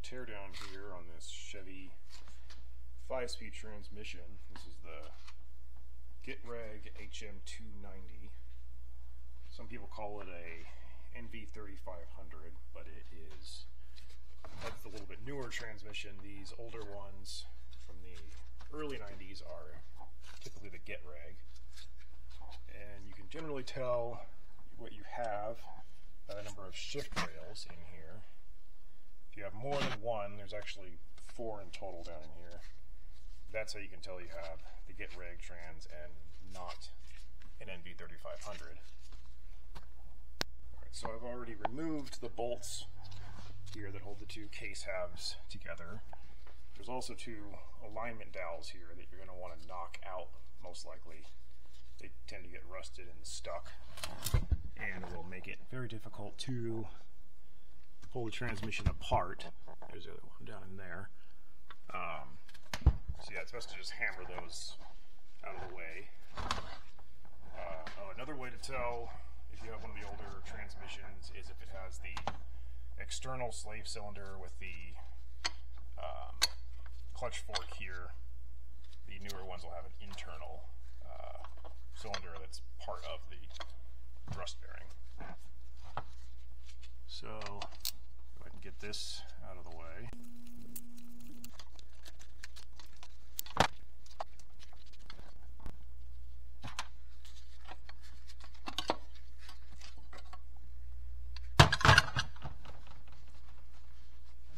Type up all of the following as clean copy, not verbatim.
teardown here on this Chevy 5-speed transmission. This is the Getrag HM290. Some people call it a NV3500, but it's a little bit newer transmission. These older ones from the early 90s are typically the Getrag. And you can generally tell what you have by the number of shift rails in here. If you have more than one, there's actually 4 in total down in here. That's how you can tell you have the Getrag trans and not an NV3500. Alright, so I've already removed the bolts here that hold the two case halves together. There's also 2 alignment dowels here that you're going to want to knock out, most likely. They tend to get rusted and stuck, and it will make it very difficult to pull the transmission apart. There's the other one down in there. So yeah, it's best to just hammer those out of the way. Another way to tell if you have one of the older transmissions is if it has the external slave cylinder with the clutch fork here. The newer ones will have an internal cylinder that's part of the thrust bearing. So, go ahead and get this out of the way.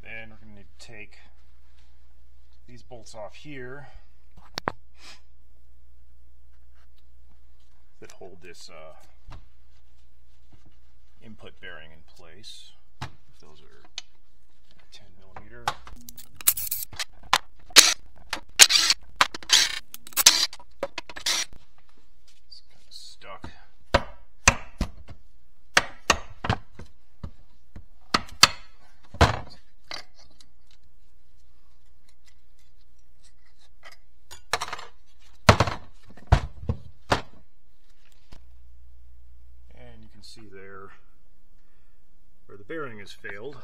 Then we're going to need to take these bolts off here that hold this input bearing in place. Those are 10 millimeter. It's kind of stuck. See there where the bearing has failed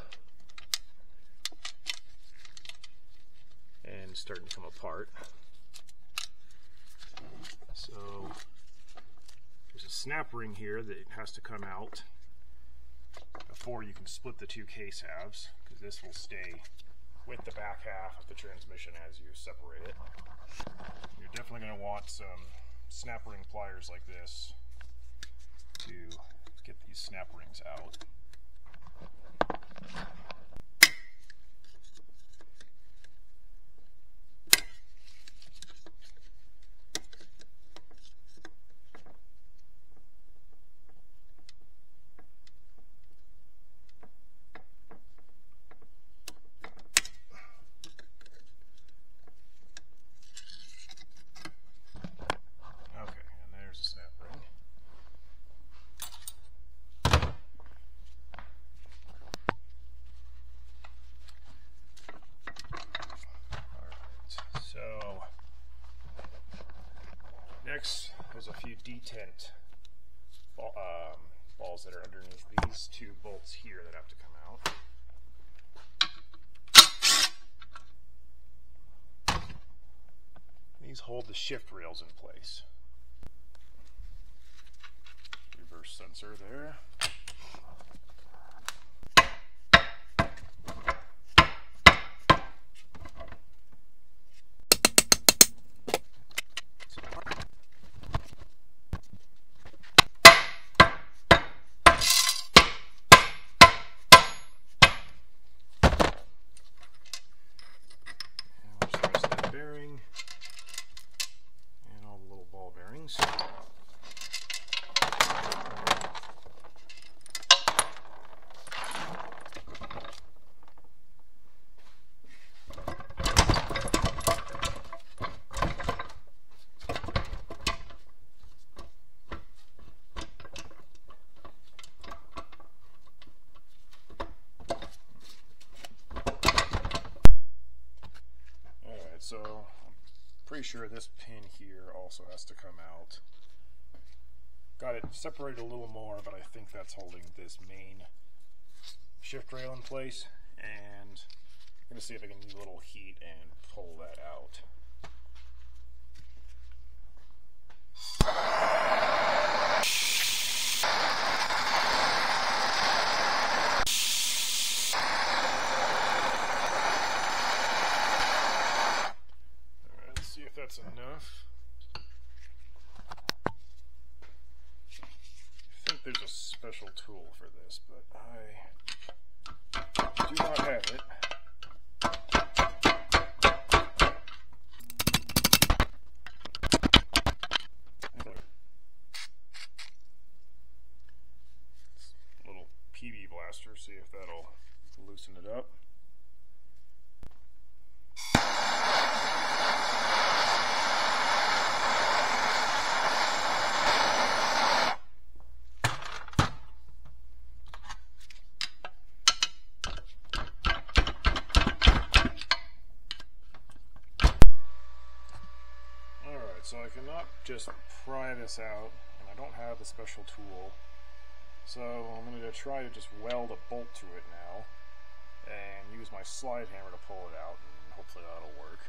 and starting to come apart. So there's a snap ring here that has to come out before you can split the 2 case halves, because this will stay with the back half of the transmission as you separate it. You're definitely going to want some snap ring pliers like this to get these snap rings out. Okay, and there's a snap ring. Next, there's a few detent balls that are underneath these 2 bolts here that have to come out. These hold the shift rails in place. Reverse sensor there. Bearing and all the little ball bearings. So I'm pretty sure this pin here also has to come out. Got it separated a little more, but I think that's holding this main shift rail in place, and going to see if I can use a little heat and pull that out. Alright, let's see if that's enough. I think there's a special tool for this, but I do not have it. Little PB blaster, see if that'll loosen it up. So I cannot just pry this out, and I don't have the special tool. So I'm going to try to just weld a bolt to it now, and use my slide hammer to pull it out, and hopefully that'll work.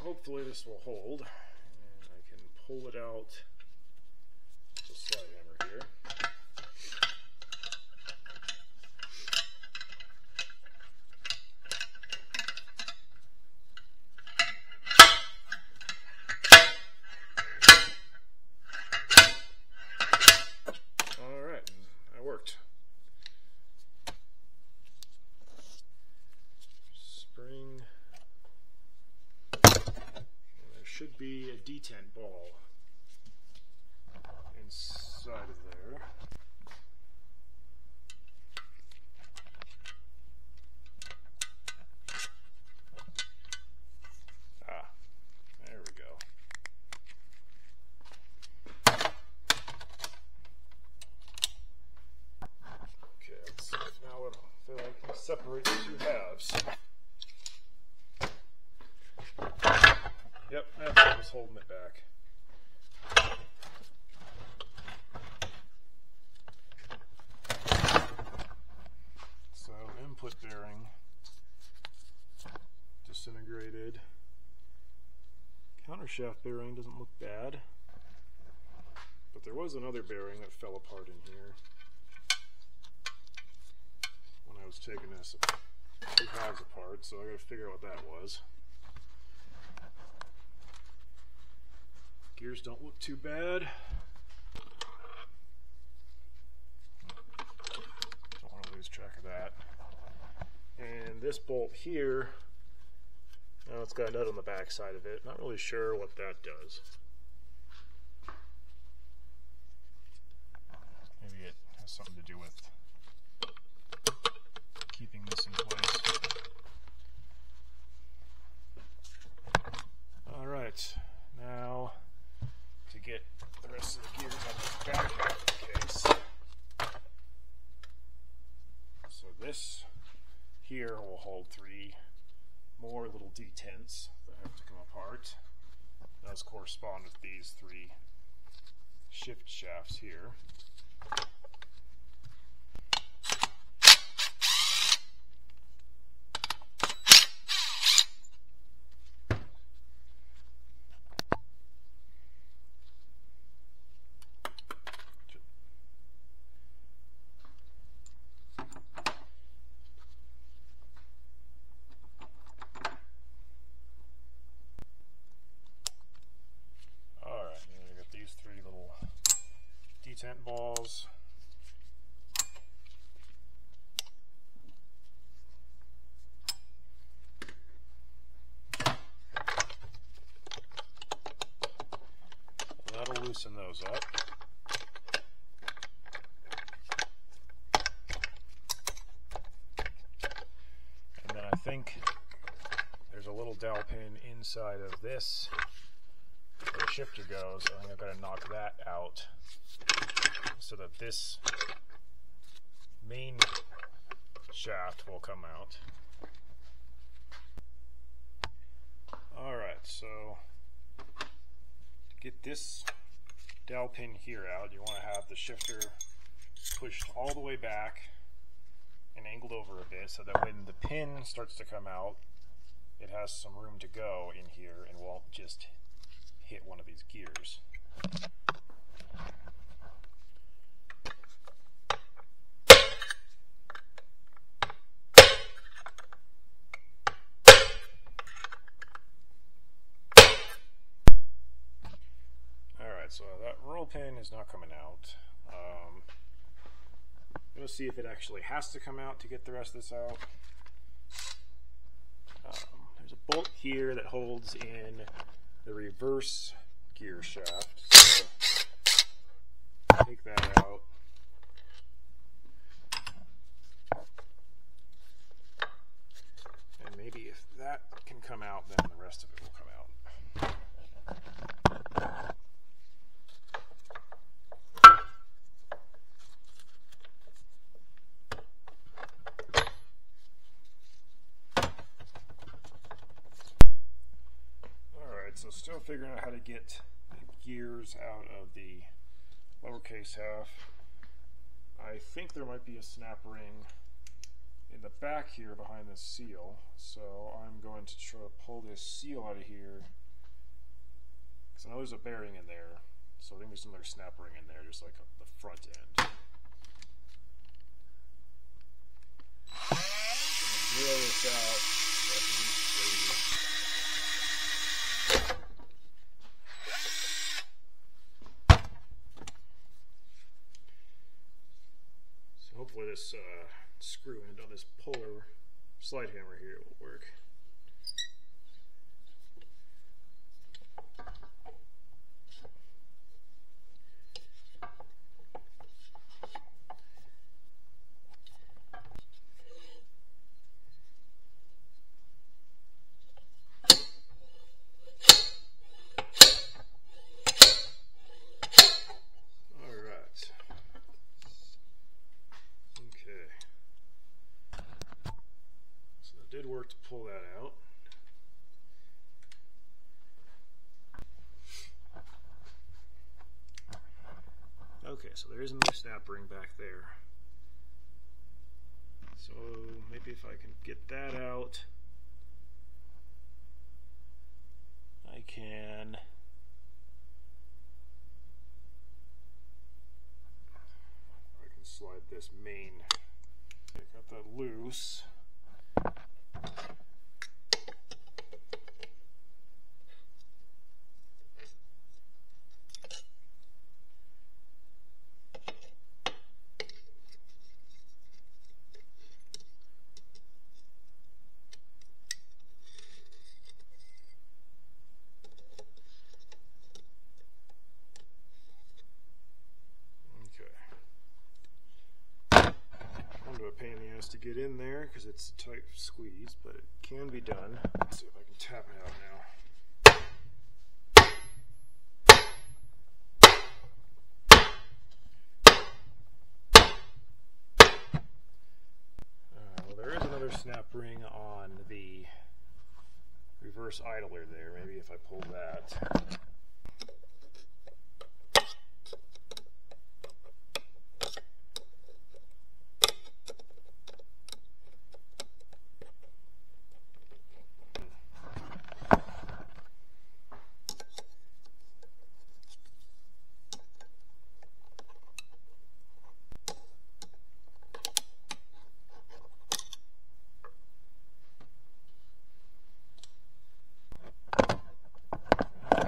Hopefully this will hold, and I can pull it out with the slide hammer here. Alright, that worked. Spring. Should be a detent ball inside of there. Ah, there we go. Okay, let's see if now I can separate the two halves. Yep, that's what was holding it back. So, input bearing disintegrated. Countershaft bearing doesn't look bad, but there was another bearing that fell apart in here when I was taking this two halves apart, so I gotta figure out what that was. Gears don't look too bad. Don't want to lose track of that. And this bolt here, now it's got a nut on the back side of it. Not really sure what that does. Maybe it has something to do with keeping this in place. Alright, now to get the rest of the gears on the back half of the case. So this here will hold 3 more little detents that have to come apart. Those correspond with these 3 shift shafts here. Detent balls. That'll loosen those up. And then I think there's a little dowel pin inside of this where the shifter goes. I think I've got to knock that out so that this main shaft will come out. Alright, so to get this dowel pin here out, you want to have the shifter pushed all the way back and angled over a bit so that when the pin starts to come out, it has some room to go in here and won't just hit one of these gears. So that roll pin is not coming out. I'm going to see if it actually has to come out to get the rest of this out. There's a bolt here that holds in the reverse gear shaft. So take that out. And maybe if that can come out, then the rest of it will come out. So still figuring out how to get the gears out of the lowercase half. I think there might be a snap ring in the back here behind this seal, so I'm going to try to pull this seal out of here because I know there's a bearing in there, so I think there's another snap ring in there, just like the front end. Drill this out so I can use hopefully this screw end on this puller slide hammer here will work. Did work to pull that out. Okay, so there is another snap ring back there. So maybe if I can get that out, I can slide this main. I got that loose. A pain in the ass to get in there because it's a tight squeeze, but it can be done. Let's see if I can tap it out now. Well, there is another snap ring on the reverse idler there. Maybe if I pull that.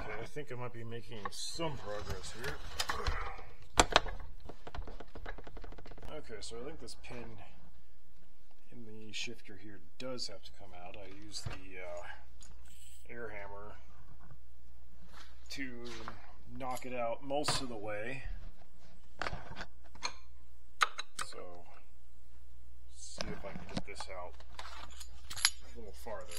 I think I might be making some progress here. Okay, so I think this pin in the shifter here does have to come out. I use the air hammer to knock it out most of the way. So, let's see if I can get this out a little farther.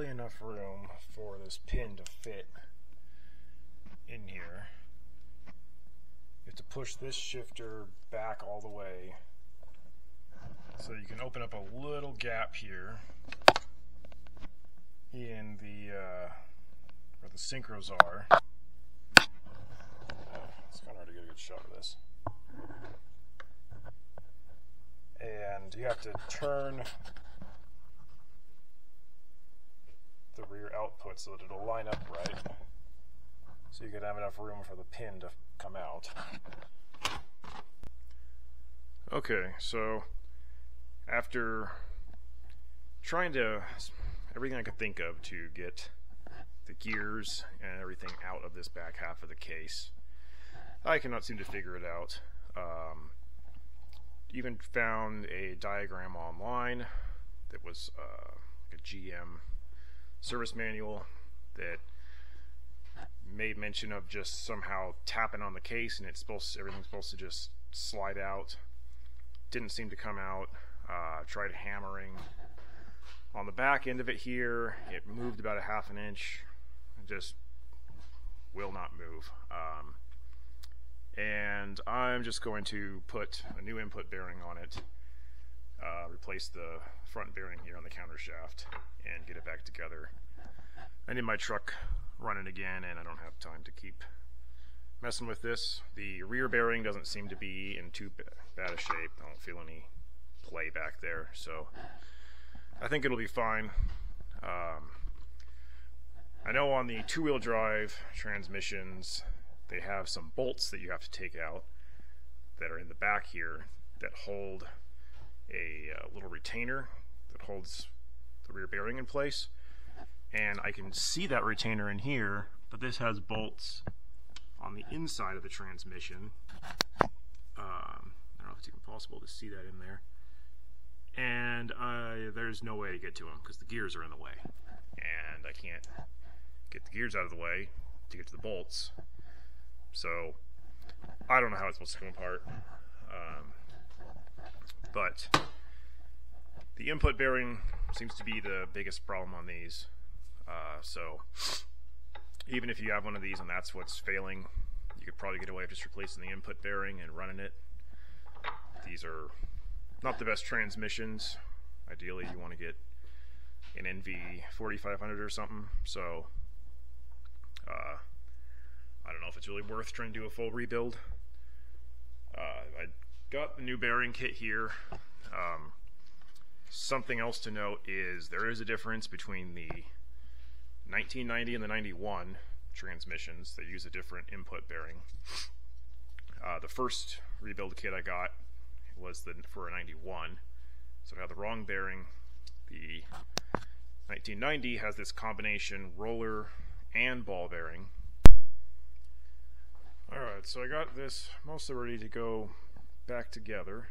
barely enough room for this pin to fit in here. You have to push this shifter back all the way so you can open up a little gap here in the where the synchros are. It's kind of hard to get a good shot of this. And you have to turn the rear output so that it'll line up right, so you can have enough room for the pin to come out. Okay, so after trying to everything I could think of to get the gears and everything out of this back half of the case, I cannot seem to figure it out. Even found a diagram online that was a GM service manual that made mention of just somehow tapping on the case and everything's supposed to just slide out. Didn't seem to come out. Tried hammering on the back end of it here. It moved about a ½ inch. It just will not move. And I'm just going to put a new input bearing on it, replace the front bearing here on the counter shaft, and get it back together. I need my truck running again, and I don't have time to keep messing with this. The rear bearing doesn't seem to be in too bad a shape. I don't feel any play back there, so I think it'll be fine. I know on the two-wheel drive transmissions, they have some bolts that you have to take out that are in the back here that hold a little retainer that holds the rear bearing in place. And I can see that retainer in here, but this has bolts on the inside of the transmission. I don't know if it's even possible to see that in there. And there's no way to get to them because the gears are in the way. And I can't get the gears out of the way to get to the bolts. So I don't know how it's supposed to come apart. But the input bearing seems to be the biggest problem on these. So even if you have one of these and that's what's failing, you could probably get away with just replacing the input bearing and running it. These are not the best transmissions. Ideally you want to get an NV3500 or something. So I don't know if it's really worth trying to do a full rebuild. I got the new bearing kit here. Something else to note is there is a difference between the 1990 and the 91 transmissions. They use a different input bearing. The first rebuild kit I got was for a 91, so it had the wrong bearing. The 1990 has this combination roller and ball bearing. Alright, so I got this mostly ready to go back together.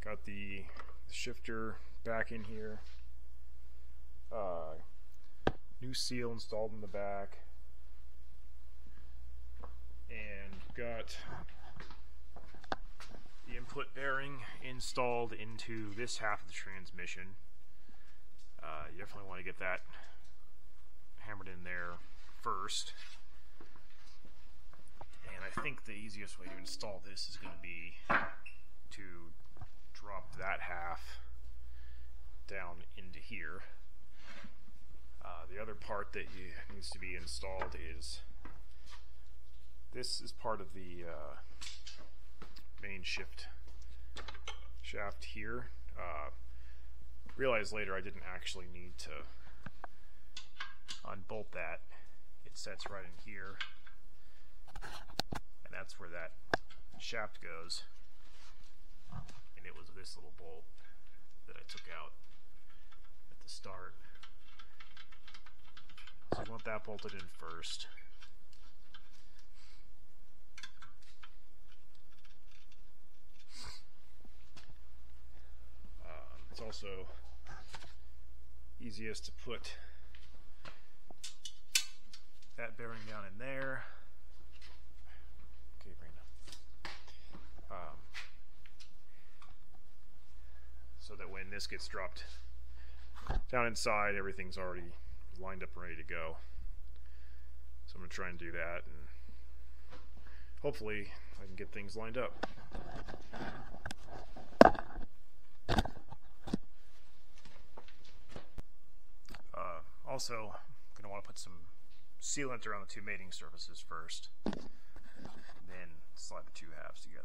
Got the shifter back in here. New seal installed in the back. And got the input bearing installed into this half of the transmission. You definitely want to get that hammered in there first. And I think the easiest way to install this is going to be to drop that half down into here. The other part that needs to be installed is this is part of the main shift shaft here. Realized later I didn't actually need to unbolt that. It sets right in here, and that's where that shaft goes. And it was this little bolt that I took out at the start. So you want that bolted in first. It's also easiest to put that bearing down in there. Okay, Brenda. So that when this gets dropped down inside, everything's already lined up and ready to go. So I'm going to try and do that, and hopefully I can get things lined up. Also, I'm going to want to put some sealant around the two mating surfaces first, and then slide the two halves together.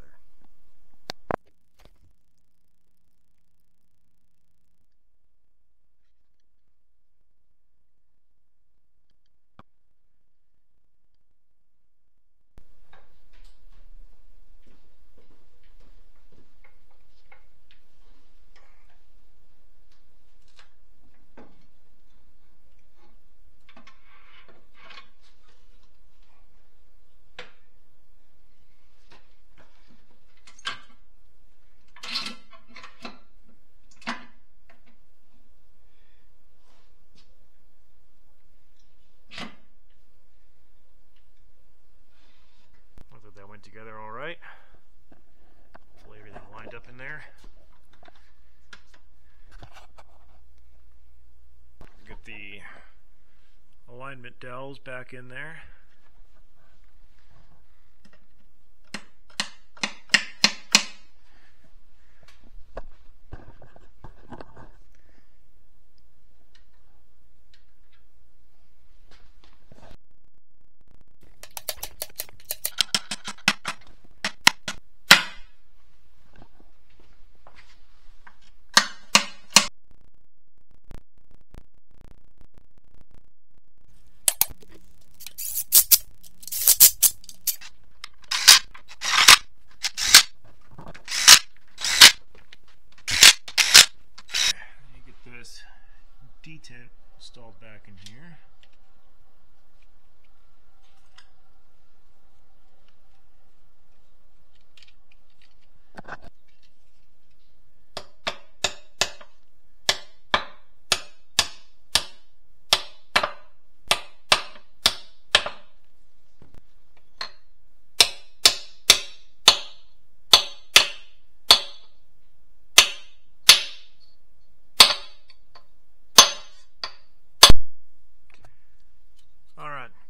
That went together all right. Hopefully everything lined up in there. Get the alignment dowels back in there. detent installed back in here.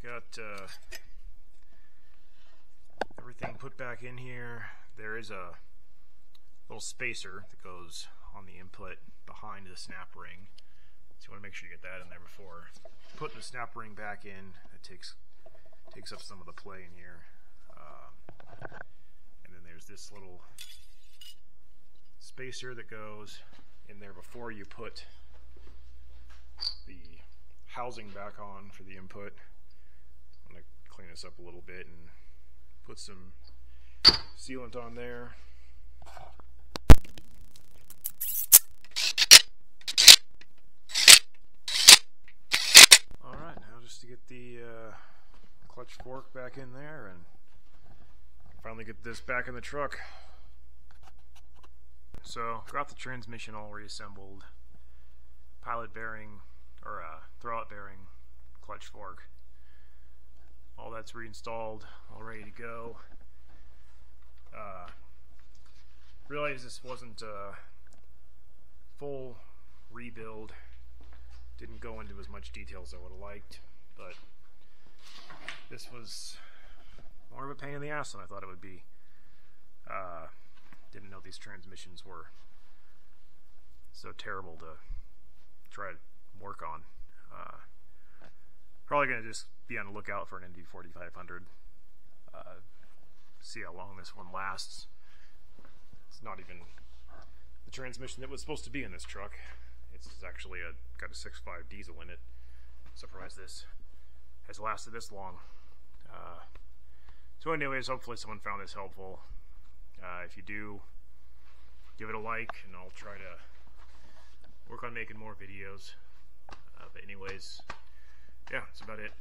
Got everything put back in here. There is a little spacer that goes on the input behind the snap ring, so you want to make sure you get that in there before putting the snap ring back in. It takes up some of the play in here. And then there's this little spacer that goes in there before you put the housing back on for the input. I'm going to clean this up a little bit and put some sealant on there. Alright, now just to get the clutch fork back in there and finally get this back in the truck. So, got the transmission all reassembled, pilot bearing, or throwout bearing, clutch fork. All that's reinstalled, all ready to go. Realized this wasn't a full rebuild. Didn't go into as much detail as I would have liked, but this was more of a pain in the ass than I thought it would be. Didn't know these transmissions were so terrible to try to work on. Probably going to just be on the lookout for an NV3500. See how long this one lasts. It's not even the transmission that was supposed to be in this truck. It's actually got a 6.5 diesel in it. Surprised this has lasted this long. So anyways, hopefully someone found this helpful. If you do, give it a like, and I'll try to work on making more videos. But anyways, yeah, that's about it.